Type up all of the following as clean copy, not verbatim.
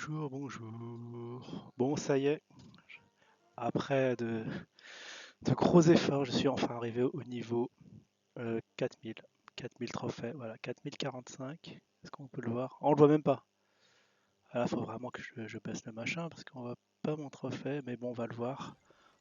Bonjour, bonjour. Bon, ça y est, après de gros efforts, je suis enfin arrivé au niveau 4000. 4000 trophées, voilà, 4045. Est-ce qu'on peut le voir? On le voit même pas. Ah, là, il faut vraiment que je baisse le machin parce qu'on voit pas mon trophée, mais bon, on va le voir.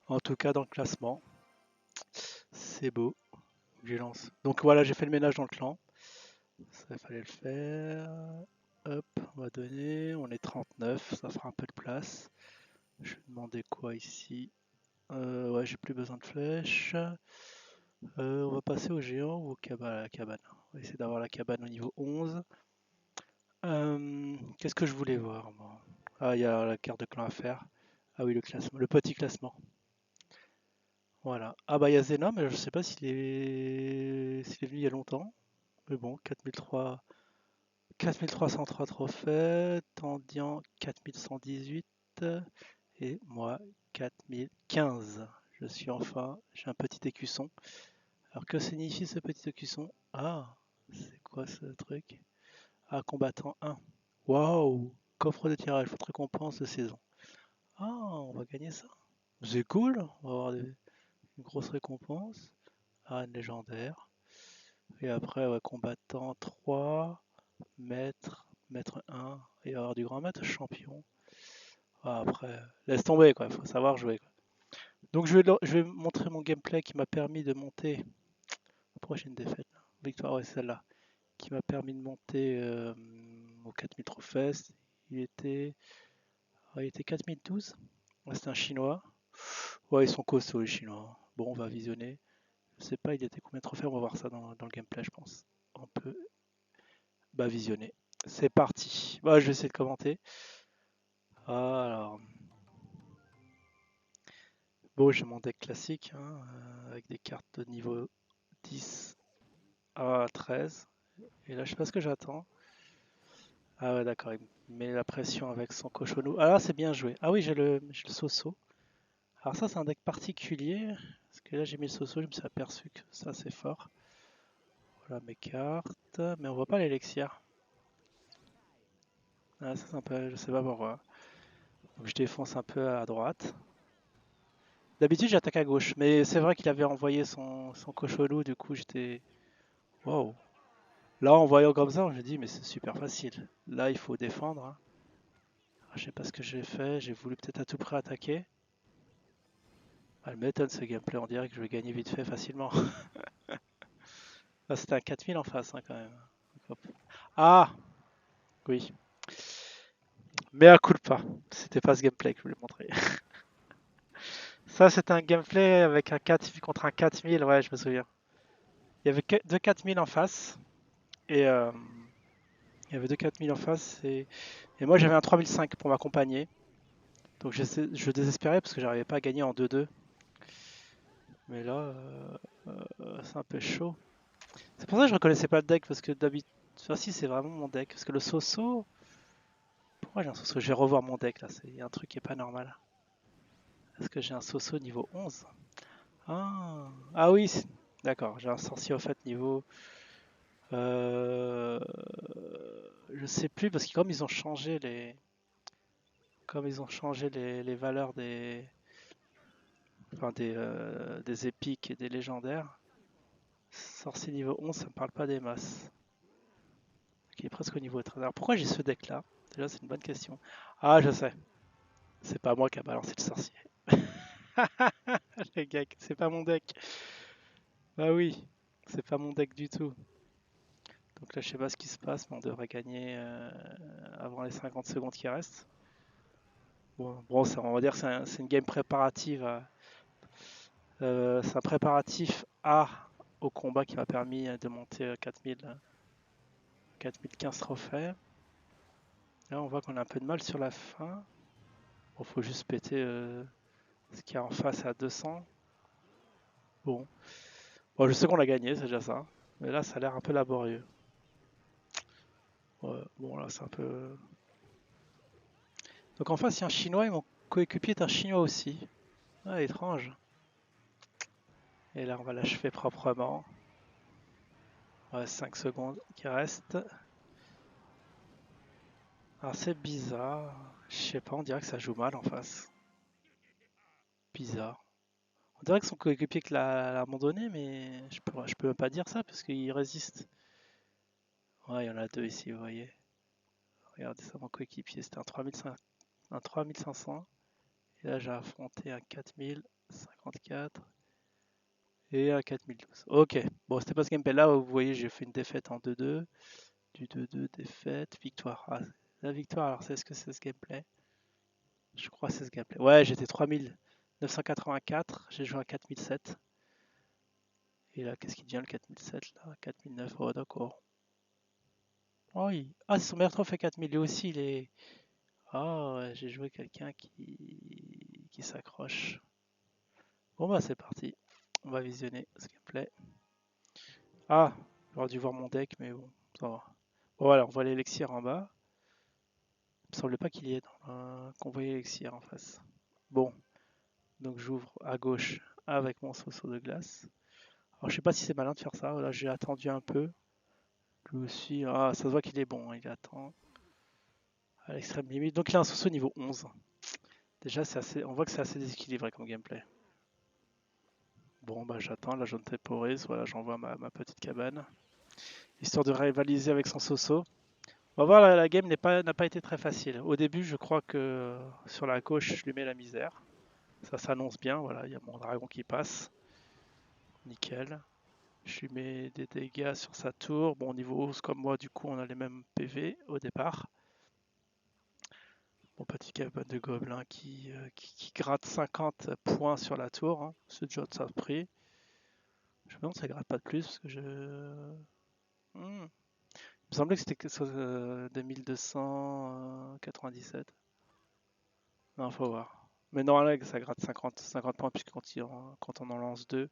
En tout cas, dans le classement, c'est beau. Je lance. Donc voilà, j'ai fait le ménage dans le clan. Ça, il fallait le faire. Hop, on va donner. On est 39, ça fera un peu de place. Je vais demander quoi ici? Ouais, j'ai plus besoin de flèches. On va passer au géant ou à la cabane. On va essayer d'avoir la cabane au niveau 11. Qu'est-ce que je voulais voir moi? Ah, il y a la carte de clan à faire. Ah oui, le classement, le petit classement. Voilà. Ah bah il y a Zena, mais je sais pas s'il est venu il y a longtemps. Mais bon, 4003, 4303 trophées, Tendian 4118 et moi 4015. J'ai un petit écusson. Alors que signifie ce petit écusson? Ah, c'est quoi ce truc? Ah, combattant 1. Waouh! Coffre de tirage, votre récompense de saison. Ah, on va gagner ça. C'est cool, on va avoir une grosse récompense. Arène légendaire. Et après, ouais, combattant 3, maître 1, et avoir du grand maître champion. Ah, après, laisse tomber quoi, il faut savoir jouer quoi. Donc je vais montrer mon gameplay qui m'a permis de monter. Pourquoi j'ai une défaite là? Victoire, ouais, celle-là. Qui m'a permis de monter aux 4000 trophées. Il était, il était 4012. Ouais, c'était un chinois. Ouais, ils sont costauds les chinois. Bon, on va visionner. Je sais pas, il était combien de trophées? On va voir ça dans le gameplay, je pense. On peut visionner. C'est parti. Bah, je vais essayer de commenter. Alors, bon, j'ai mon deck classique hein, avec des cartes de niveau 10 à 13. Et là, je sais pas ce que j'attends. Ah ouais, d'accord, il met la pression avec son cochonou. Ah là, c'est bien joué. Ah oui, j'ai le Soso. Alors ça, c'est un deck particulier. Parce que là, j'ai mis le Soso, je me suis aperçu que ça, c'est fort. Voilà mes cartes. Mais on voit pas l'élixir. Ah, ça, c'est un peu... Je sais pas pourquoi. Donc je défonce un peu à droite. D'habitude, j'attaque à gauche. Mais c'est vrai qu'il avait envoyé son cochonou. Du coup, j'étais... Waouh. Là, en voyant comme ça, je me dis, mais c'est super facile. Là, il faut défendre. Hein. Ah, je sais pas ce que j'ai fait. J'ai voulu peut-être à tout prix attaquer. Ah, elle m'étonne ce gameplay, on dirait que je vais gagner vite fait facilement. Là, c'était un 4000 en face hein, quand même. Hop. Ah oui, mais à culpa. C'était pas ce gameplay que je voulais montrer. Ça, c'était un gameplay avec un 4000 contre un 4000, ouais, je me souviens. Il y avait deux 4000 en face. Et il y avait deux 4000 en face. Et moi, j'avais un 3005 pour m'accompagner. Donc je désespérais parce que j'arrivais pas à gagner en 2-2. Mais là, c'est un peu chaud. C'est pour ça que je reconnaissais pas le deck parce que d'habitude, enfin, si c'est vraiment mon deck. Parce que le Soso, pourquoi j'ai un Soso? Je vais revoir mon deck là, il y a un truc qui est pas normal. Est-ce que j'ai un Soso niveau 11? Ah oui, d'accord, j'ai un sorcier au fait niveau... Euh... Je sais plus parce que comme ils ont changé les valeurs des épiques et des légendaires, sorcier niveau 11 ça me parle pas des masses. Qui est presque au niveau 13. Alors pourquoi j'ai ce deck là? Déjà c'est une bonne question. Ah je sais, c'est pas moi qui a balancé le sorcier. Les gars, c'est pas mon deck. Bah oui, c'est pas mon deck du tout. Donc là, je sais pas ce qui se passe, mais on devrait gagner avant les 50 secondes qui restent. Bon, on va dire que c'est une game préparative. C'est un préparatif au combat qui m'a permis de monter 4015 trophées. Là, on voit qu'on a un peu de mal sur la fin. Bon, faut juste péter ce qu'il y a en face à 200. Bon, je sais qu'on a gagné, c'est déjà ça. Mais là, ça a l'air un peu laborieux. Ouais, bon, là, c'est un peu. Donc en face, il y a un chinois et mon coéquipier est un chinois aussi. Ah, étrange. Et là, on va l'achever proprement. Ouais, 5 secondes qui restent. Alors c'est bizarre. Je sais pas, on dirait que ça joue mal en face. Bizarre. On dirait que son coéquipier que l'a abandonné, mais je peux pas dire ça parce qu'il résiste. Ouais, il y en a deux ici, vous voyez. Regardez ça, mon coéquipier, c'était un 3500. Et là, j'ai affronté un 4054 et un 4012. Ok, bon, c'était pas ce gameplay là. Vous voyez, j'ai fait une défaite en 2-2. Du 2-2, défaite, victoire. Ah, la victoire, alors est-ce que c'est ce gameplay? Je crois que c'est ce gameplay. Ouais, j'étais 3984, j'ai joué à 4007. Et là, qu'est-ce qui devient le 4007 là? 4009, oh d'accord. Oh, ah, c'est son meilleur trophée 4000, lui aussi, il est. Ah, ouais, j'ai joué quelqu'un qui s'accroche. Bon, bah, c'est parti. On va visionner ce gameplay. Ah, j'aurais dû voir mon deck, mais bon, ça va. Bon, voilà, on voit l'élixir en bas. Il me semblait pas qu'il y ait qu'on voyait l'élixir en face. Bon, donc j'ouvre à gauche avec mon Soso de glace. Alors, je sais pas si c'est malin de faire ça. Là, j'ai attendu un peu. Lui aussi, ah, ça se voit qu'il est bon, hein, il attend à l'extrême limite. Donc, il a un Soso niveau 11. Déjà, on voit que c'est assez déséquilibré comme gameplay. Bon, bah j'attends, la jaune temporise, voilà, j'envoie ma petite cabane. Histoire de rivaliser avec son Soso. On va voir, la game n'a pas été très facile. Au début, je crois que sur la gauche, je lui mets la misère. Ça s'annonce bien, voilà, il y a mon dragon qui passe. Nickel. Je lui mets des dégâts sur sa tour. Bon, niveau 11 comme moi, du coup, on a les mêmes PV au départ. Mon petit cabane de gobelin qui gratte 50 points sur la tour. Hein. C'est déjà de ça pris. Je me demande si ça gratte pas de plus parce que je. Hmm. Il me semblait que c'était quelque chose de 1297. Non, faut voir. Mais normalement, ça gratte 50 points, puisque quand on en lance deux,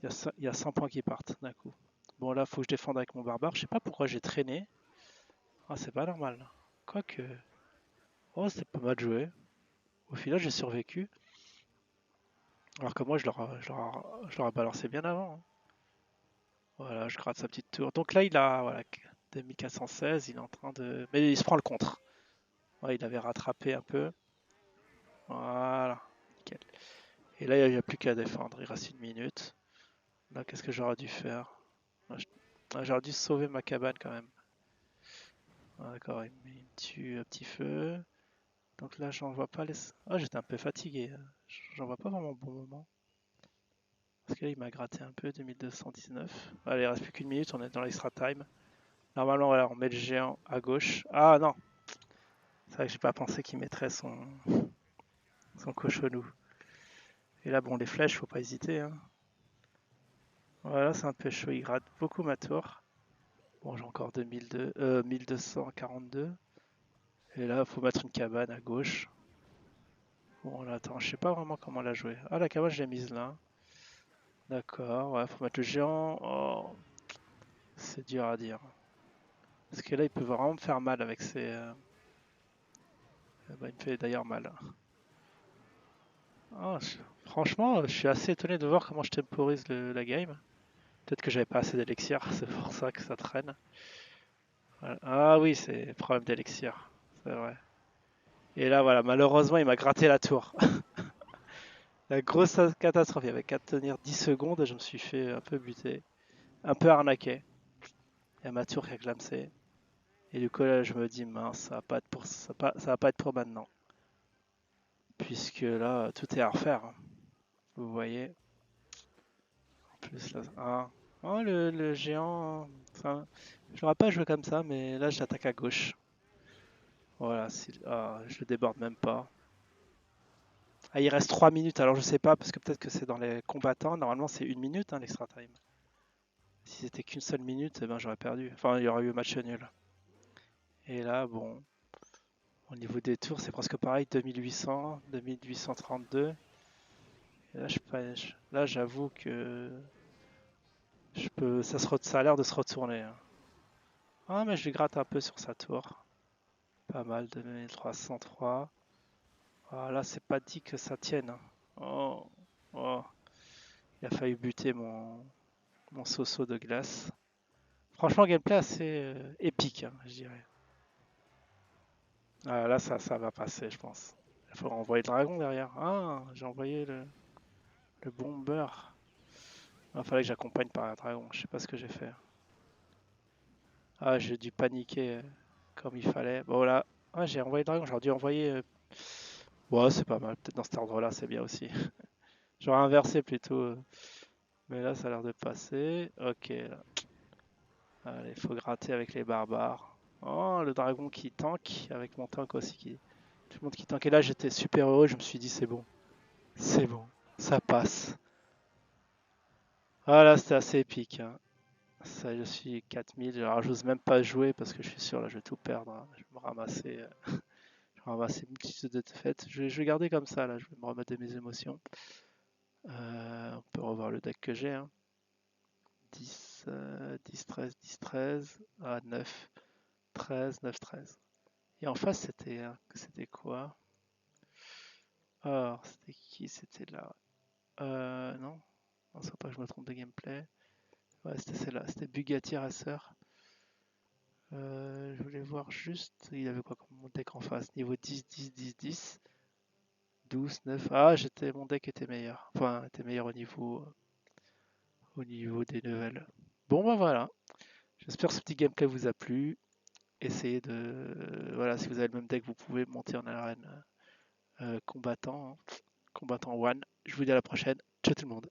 il y a 100 points qui partent d'un coup. Bon, là, faut que je défende avec mon barbare. Je sais pas pourquoi j'ai traîné. Ah, c'est pas normal. Quoique. Oh, c'est pas mal joué. Au final, j'ai survécu. Alors que moi, je leur ai balancé bien avant. Hein. Voilà, je gratte sa petite tour. Donc là, il a voilà, 2416. Il est en train de. Mais il se prend le contre. Ouais, il avait rattrapé un peu. Voilà. Nickel. Et là, il n'y a plus qu'à défendre. Il reste une minute. Là, qu'est-ce que j'aurais dû faire? J'aurais dû sauver ma cabane quand même. Ah, d'accord, il me tue un petit feu. Donc là, j'en vois pas les. Ah, j'étais un peu fatigué. J'en vois pas vraiment bon moment. Parce que là, il m'a gratté un peu, 2219. Allez, il reste plus qu'une minute, on est dans l'extra time. Normalement, voilà, on met le géant à gauche. Ah non! C'est vrai que j'ai pas pensé qu'il mettrait son cochonou. Et là, bon, les flèches, faut pas hésiter. Hein. Voilà, c'est un peu chaud, il gratte beaucoup ma tour. Bon, j'ai encore 1242. Et là, faut mettre une cabane à gauche. Bon, là, attends, je sais pas vraiment comment la jouer. Ah, la cabane, je l'ai mise là. D'accord, ouais, faut mettre le géant. Oh, c'est dur à dire. Parce que là, il peut vraiment me faire mal avec ses. Bah, il me fait d'ailleurs mal. Oh, franchement, je suis assez étonné de voir comment je temporise la game. Peut-être que j'avais pas assez d'élixir, c'est pour ça que ça traîne. Voilà. Ah oui, c'est problème d'élixir, c'est vrai. Et là, voilà, malheureusement, il m'a gratté la tour. La grosse catastrophe, il y avait qu'à tenir 10 secondes et je me suis fait un peu buter, un peu arnaqué. Il y a ma tour qui a clamsé. Et du coup, là, je me dis, mince, ça va pas être pour maintenant. Puisque là, tout est à refaire. Hein. Vous voyez. En plus, là, ah. Oh, le géant. Enfin, je n'aurais pas joué comme ça, mais là, j'attaque à gauche. Voilà, je le déborde même pas. Ah, il reste 3 minutes, alors je sais pas, parce que peut-être que c'est dans les combattants. Normalement, c'est une minute, hein, l'extra time. Si c'était qu'une seule minute, eh ben, j'aurais perdu. Enfin, il y aurait eu match nul. Et là, bon, au niveau des tours, c'est presque pareil, 2800, 2832. Et là, là, j'avoue que ça a l'air de se retourner. Hein. Ah, mais je lui gratte un peu sur sa tour. Pas mal, 2303. Ah, là, c'est pas dit que ça tienne. Hein. Oh, oh. Il a failli buter mon Soso de glace. Franchement, gameplay assez épique, hein, je dirais. Ah, là, ça va passer, je pense. Il faut envoyer le dragon derrière. Ah, j'ai envoyé le bomber. Il fallait que j'accompagne par un dragon. Je sais pas ce que j'ai fait. Ah, j'ai dû paniquer comme il fallait. Bon, là, ah, j'ai envoyé le dragon. J'aurais dû envoyer. Ouais, c'est pas mal. Peut-être dans cet ordre-là, c'est bien aussi. J'aurais inversé plutôt. Mais là, ça a l'air de passer. Ok, là. Allez, faut gratter avec les barbares. Oh, le dragon qui tank, avec mon tank aussi. Tout le monde qui tank. Et là, j'étais super heureux. Je me suis dit, c'est bon. C'est bon. Ça passe. Ah là, c'était assez épique, hein. Ça, je suis 4000. Alors, j'ose même pas jouer parce que je suis sûr, là, je vais tout perdre, hein. Je vais me ramasser, je vais ramasser une petite de défaite. Je vais garder comme ça, là. Je vais me remettre de mes émotions. On peut revoir le deck que j'ai, hein. 10, 10, 13, 10, 13. Ah, 9, 13, 9, 13. Et en face, c'était quoi? Alors, c'était qui? C'était là. Non, non, c'est pas que je me trompe de gameplay. Ouais, c'était celle-là. C'était Bugatti Racer. Je voulais voir juste, il avait quoi comme deck en face? Niveau 10, 10, 10, 10, 12, 9. Ah, mon deck était meilleur. Enfin, était meilleur au niveau des levels. Bon, bah voilà. J'espère que ce petit gameplay vous a plu. Essayez de. Voilà, si vous avez le même deck, vous pouvez monter en arène combattant, hein. Combattant one. Je vous dis à la prochaine. Ciao tout le monde.